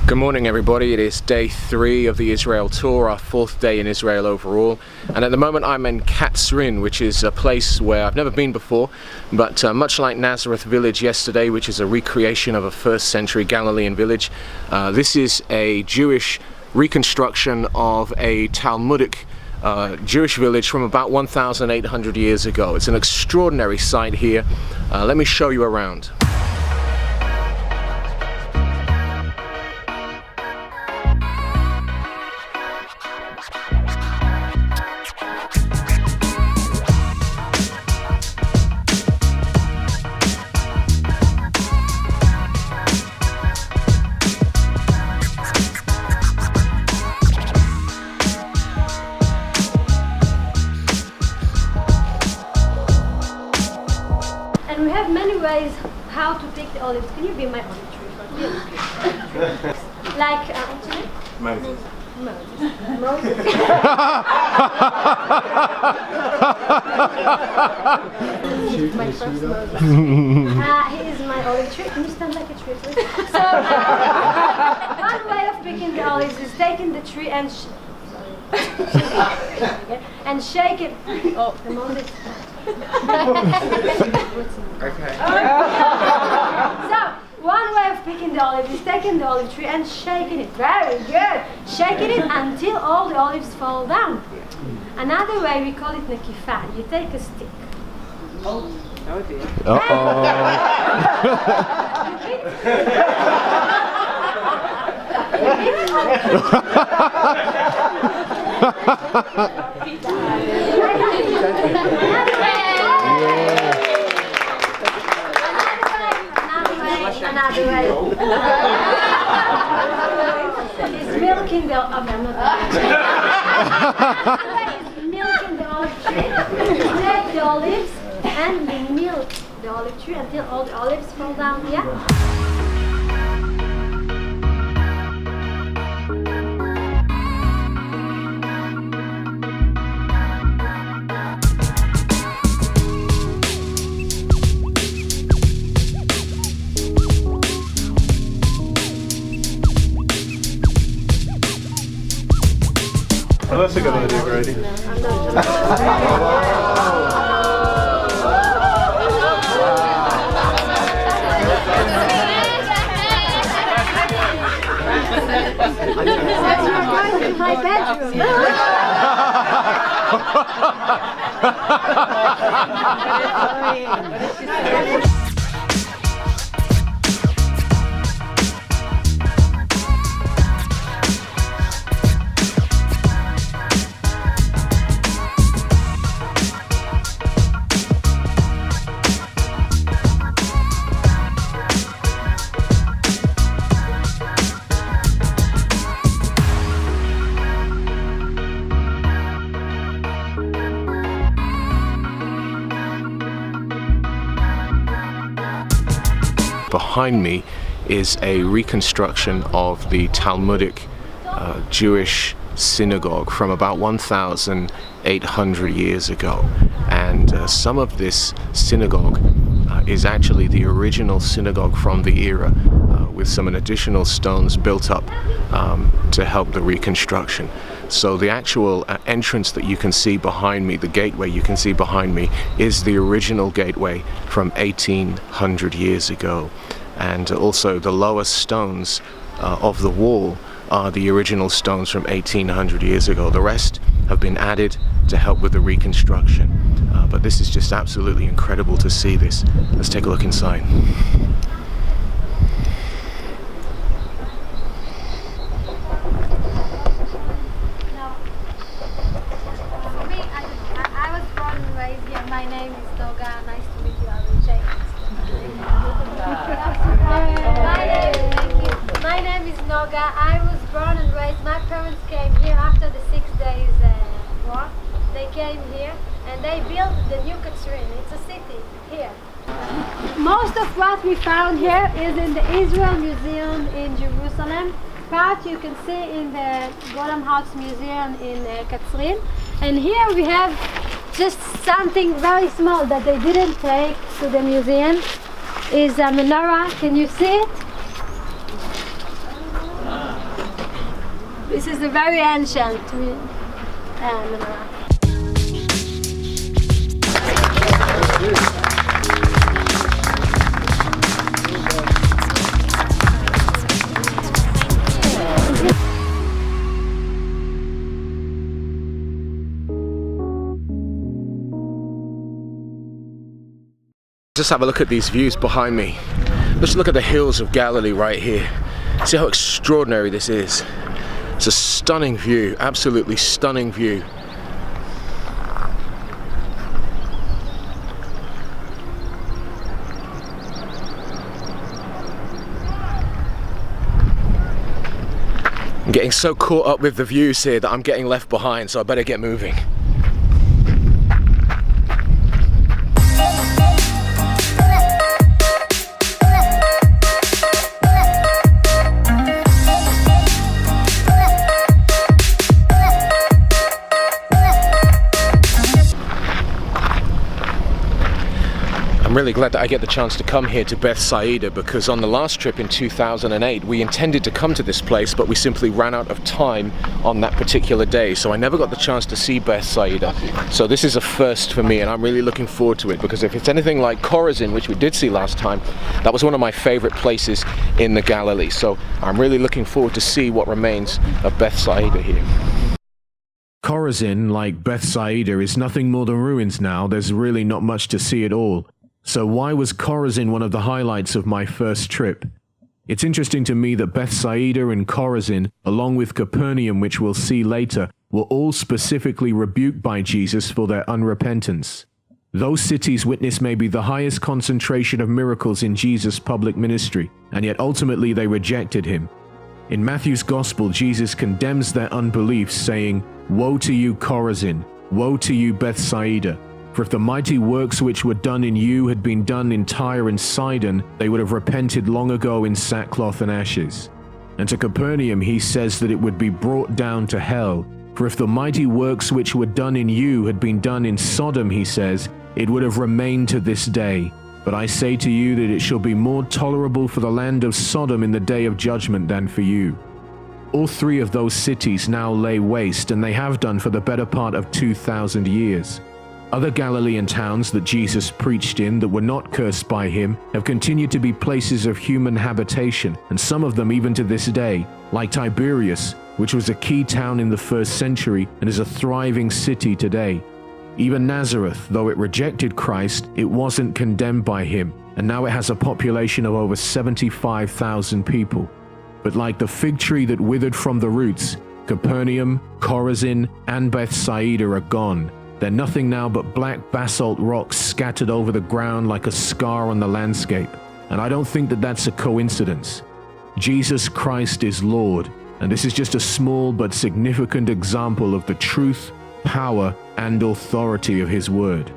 Good morning everybody, it is day 3 of the Israel tour, our 4th day in Israel overall, and at the moment I'm in Katzrin, which is a place where I've never been before, but much like Nazareth village yesterday, which is a recreation of a 1st century Galilean village, this is a Jewish reconstruction of a Talmudic Jewish village from about 1,800 years ago. It's an extraordinary site here. Let me show you around. And we have many ways how to pick the olives. Can you be my olive tree for me? Like, what's your name? Moses. Moses. My first Moses. He is my olive tree. Can you stand like a tree, please? So, one way of picking the olives is taking the tree and and shake it. Oh, the Moses. Okay. So, one way of picking the olive is taking the olive tree and shaking it. Very good. Shaking it until all the olives fall down. Another way, we call it nekifa. You take a stick. Oh dear. Another way is milking the Another way is milking the olive tree. You take the olives and you milk the olive tree until all the olives fall down. Yeah. Well, that's a good idea, Brady. You're going to my bedroom. Behind me is a reconstruction of the Talmudic Jewish synagogue from about 1,800 years ago, and some of this synagogue is actually the original synagogue from the era, with some additional stones built up to help the reconstruction. So the actual entrance that you can see behind me, the gateway you can see behind me, is the original gateway from 1,800 years ago. And also the lower stones of the wall are the original stones from 1,800 years ago. The rest have been added to help with the reconstruction. But this is just absolutely incredible to see this. Let's take a look inside. I was born and raised here. My name is Noga. Nice to meet you. My name is Noga. I was born and raised. My parents came here after the 6 days war. They came here and they built the new Katzrin. It's a city here. Most of what we found here is in the Israel Museum in Jerusalem. Part you can see in the Golden House Museum in Katzrin. And here we have just something very small that they didn't take to the museum. Is a menorah. Can you see it? This is a very ancient Just have a look at these views behind me. Let's look at the hills of Galilee right here. See how extraordinary this is. It's a stunning view, absolutely stunning view. I'm getting so caught up with the views here that I'm getting left behind, so I better get moving. I'm really glad that I get the chance to come here to Bethsaida, because on the last trip in 2008 we intended to come to this place, but we simply ran out of time on that particular day, so I never got the chance to see Bethsaida. So this is a first for me, and I'm really looking forward to it, because if it's anything like Chorazin, which we did see last time, that was one of my favorite places in the Galilee. So I'm really looking forward to see what remains of Bethsaida here. Chorazin, like Bethsaida, is nothing more than ruins now. There's really not much to see at all. So why was Chorazin one of the highlights of my first trip? It's interesting to me that Bethsaida and Chorazin, along with Capernaum, which we'll see later, were all specifically rebuked by Jesus for their unrepentance. Those cities witnessed maybe the highest concentration of miracles in Jesus' public ministry, and yet ultimately they rejected him. In Matthew's Gospel, Jesus condemns their unbelief, saying, "Woe to you, Chorazin! Woe to you, Bethsaida! For if the mighty works which were done in you had been done in Tyre and Sidon, they would have repented long ago in sackcloth and ashes." And to Capernaum he says that it would be brought down to hell. For if the mighty works which were done in you had been done in Sodom, he says, it would have remained to this day. But I say to you that it shall be more tolerable for the land of Sodom in the day of judgment than for you. All three of those cities now lay waste, and they have done for the better part of 2,000 years. Other Galilean towns that Jesus preached in that were not cursed by him have continued to be places of human habitation, and some of them even to this day, like Tiberias, which was a key town in the 1st century and is a thriving city today. Even Nazareth, though it rejected Christ, it wasn't condemned by him, and now it has a population of over 75,000 people. But like the fig tree that withered from the roots, Capernaum, Chorazin, and Bethsaida are gone. They're nothing now but black basalt rocks scattered over the ground like a scar on the landscape. And I don't think that that's a coincidence. Jesus Christ is Lord, and this is just a small but significant example of the truth, power, and authority of his word.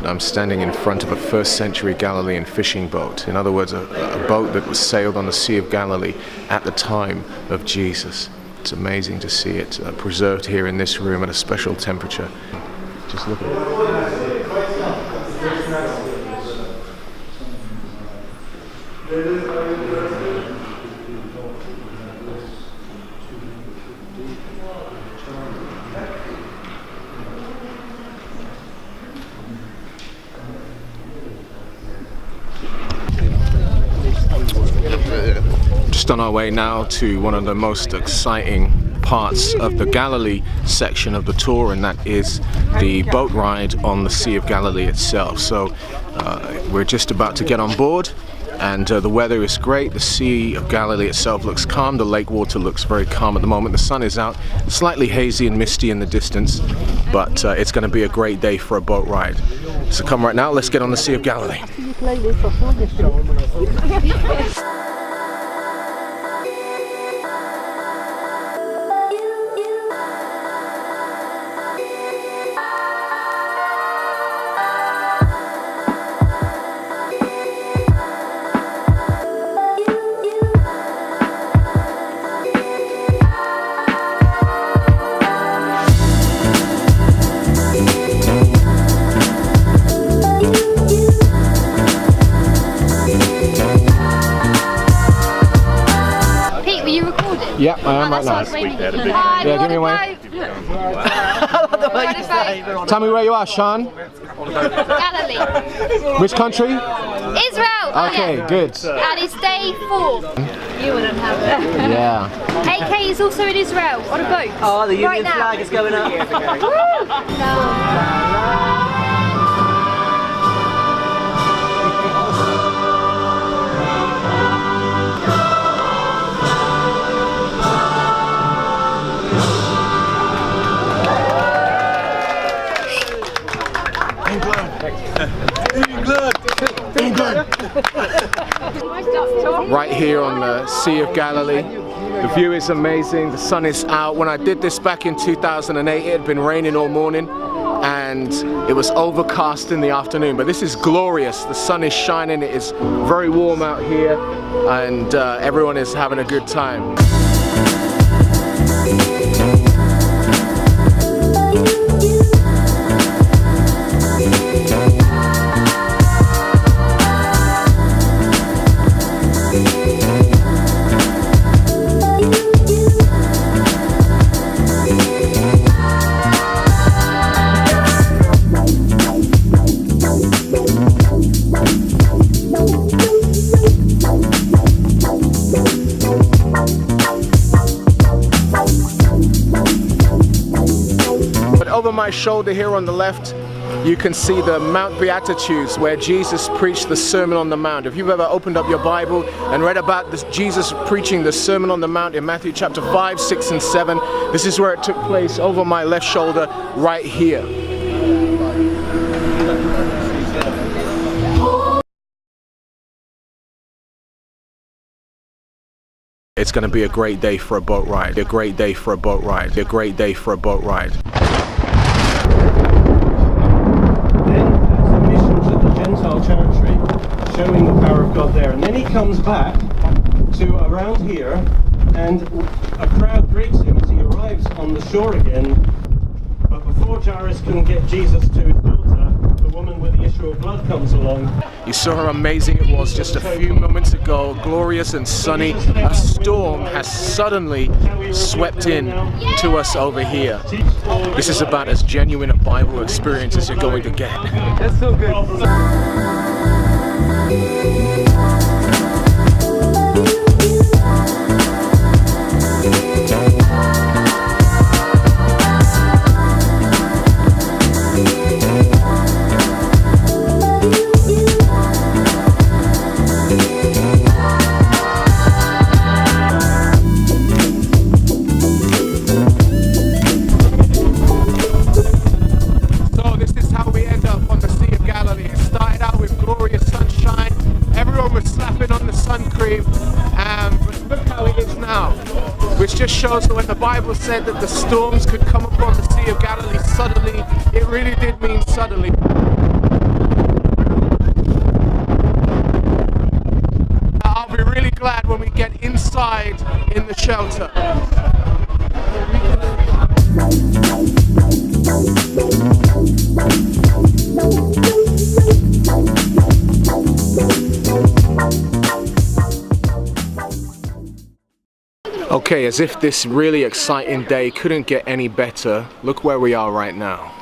I'm standing in front of a 1st century Galilean fishing boat. In other words, a boat that was sailed on the Sea of Galilee at the time of Jesus. It's amazing to see it preserved here in this room at a special temperature. Just look at it. Just on our way now to one of the most exciting parts of the Galilee section of the tour, and that is the boat ride on the Sea of Galilee itself. So we're just about to get on board, and the weather is great. The Sea of Galilee itself looks calm. The lake water looks very calm at the moment. The sun is out, slightly hazy and misty in the distance, but it's going to be a great day for a boat ride. So come right now, let's get on the Sea of Galilee. quite nice. Yeah, give me a wave. Tell me where you are, Sean. Galilee. Which country? Israel. Okay, good. And it's day 4. You wouldn't have it. Yeah. AK is also in Israel on a boat. Oh, the Union right now. flag is going up. Right here on the Sea of Galilee. The view is amazing. The sun is out. When I did this back in 2008, it had been raining all morning and it was overcast in the afternoon. But this is glorious. The sun is shining. It is very warm out here and everyone is having a good time. Over my shoulder here on the left, you can see the Mount Beatitudes where Jesus preached the Sermon on the Mount. If you've ever opened up your Bible and read about this, Jesus preaching the Sermon on the Mount in Matthew chapter 5, 6, and 7, this is where it took place, over my left shoulder, right here. It's going to be a great day for a boat ride. A great day for a boat ride. A great day for a boat ride. Territory, showing the power of God there, and then he comes back to around here and a crowd greets him as he arrives on the shore again. But before Jairus can get Jesus to his daughter, the woman with the issue of blood comes along. You saw how amazing it was just a few moments ago, glorious and sunny. A storm has suddenly swept in to us over here. This is about as genuine a Bible experience as you're going to get. That's so good. Which just shows that when the Bible said that the storms could come upon the Sea of Galilee suddenly, it really did mean suddenly. I'll be really glad when we get inside in the shelter. Okay, as if this really exciting day couldn't get any better, look where we are right now.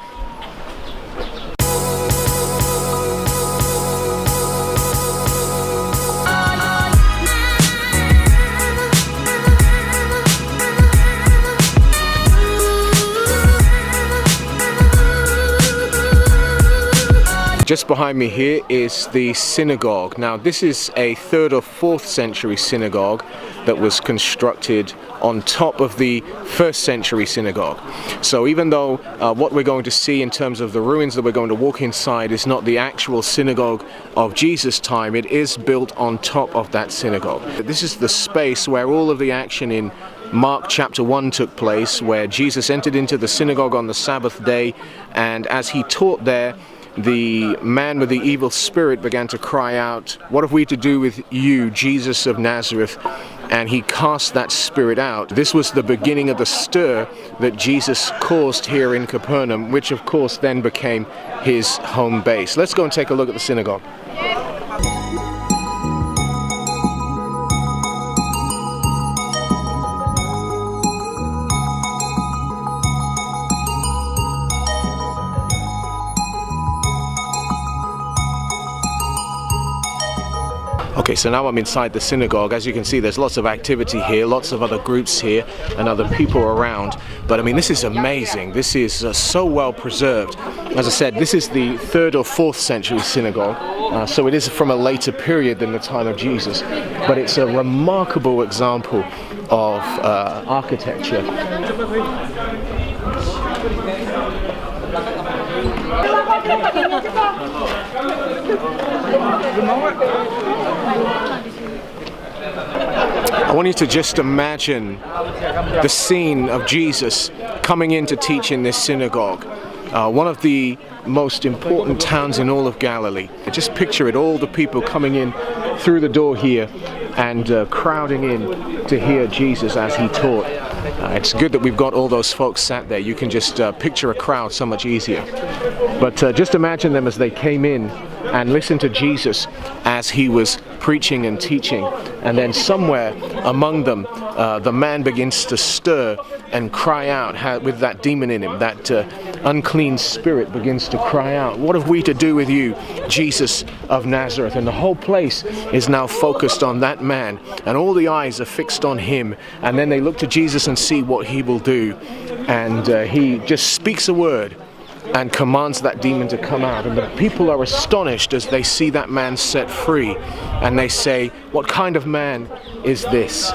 Just behind me here is the synagogue. Now this is a 3rd or 4th century synagogue that was constructed on top of the 1st century synagogue. So even though what we're going to see in terms of the ruins that we're going to walk inside is not the actual synagogue of Jesus' time, it is built on top of that synagogue. This is the space where all of the action in Mark chapter 1 took place, where Jesus entered into the synagogue on the Sabbath day, and as he taught there, the man with the evil spirit began to cry out, "What have we to do with you, Jesus of Nazareth?" And he cast that spirit out. This was the beginning of the stir that Jesus caused here in Capernaum, which of course then became his home base. Let's go and take a look at the synagogue. Okay, so now I'm inside the synagogue. As you can see, there's lots of activity here, lots of other groups here and other people around. But I mean, this is amazing. This is so well preserved. As I said, this is the 3rd or 4th century synagogue, so it is from a later period than the time of Jesus. But it's a remarkable example of architecture. I want you to just imagine the scene of Jesus coming in to teach in this synagogue, one of the most important towns in all of Galilee. Just picture it, all the people coming in through the door here and crowding in to hear Jesus as he taught. It's good that we've got all those folks sat there. You can just picture a crowd so much easier. But just imagine them as they came in and listened to Jesus as he was preaching and teaching. And then somewhere among them, the man begins to stir and cry out with that demon in him. That unclean spirit begins to cry out, "What have we to do with you, Jesus of Nazareth?" And the whole place is now focused on that man, and all the eyes are fixed on him. And then they look to Jesus and see what he will do. And he just speaks a word and commands that demon to come out. And the people are astonished as they see that man set free. And they say, "What kind of man is this?"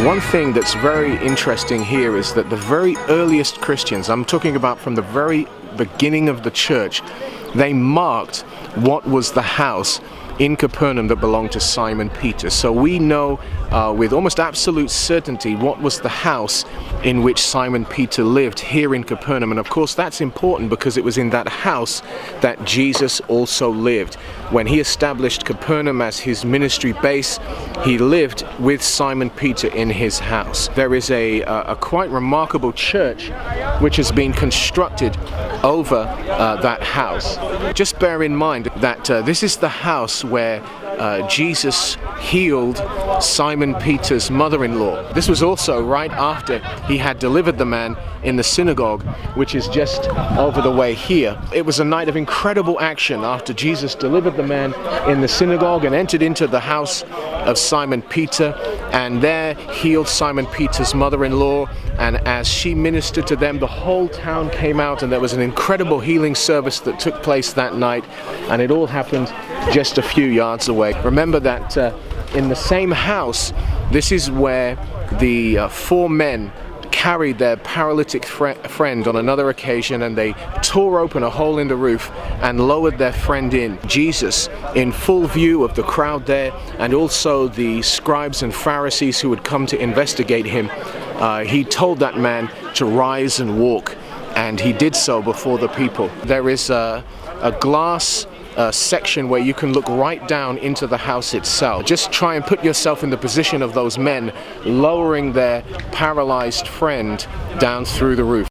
One thing that's very interesting here is that the very earliest Christians, I'm talking about from the very beginning of the church, they marked what was the house in Capernaum that belonged to Simon Peter. So we know with almost absolute certainty what was the house in which Simon Peter lived here in Capernaum. And of course that's important because it was in that house that Jesus also lived. When he established Capernaum as his ministry base, he lived with Simon Peter in his house. There is a quite remarkable church which has been constructed over that house. Just bear in mind that this is the house where Jesus healed Simon Peter's mother-in-law. This was also right after he had delivered the man in the synagogue, which is just over the way here. It was a night of incredible action after Jesus delivered the man in the synagogue and entered into the house of Simon Peter, and there healed Simon Peter's mother-in-law. And as she ministered to them, the whole town came out, and there was an incredible healing service that took place that night, and it all happened just a few yards away. Remember that in the same house, this is where the 4 men carried their paralytic friend on another occasion, and they tore open a hole in the roof and lowered their friend in. Jesus, in full view of the crowd there, and also the scribes and Pharisees who had come to investigate him, he told that man to rise and walk, and he did so before the people. There is a glass section where you can look right down into the house itself. Just try and put yourself in the position of those men lowering their paralyzed friend down through the roof.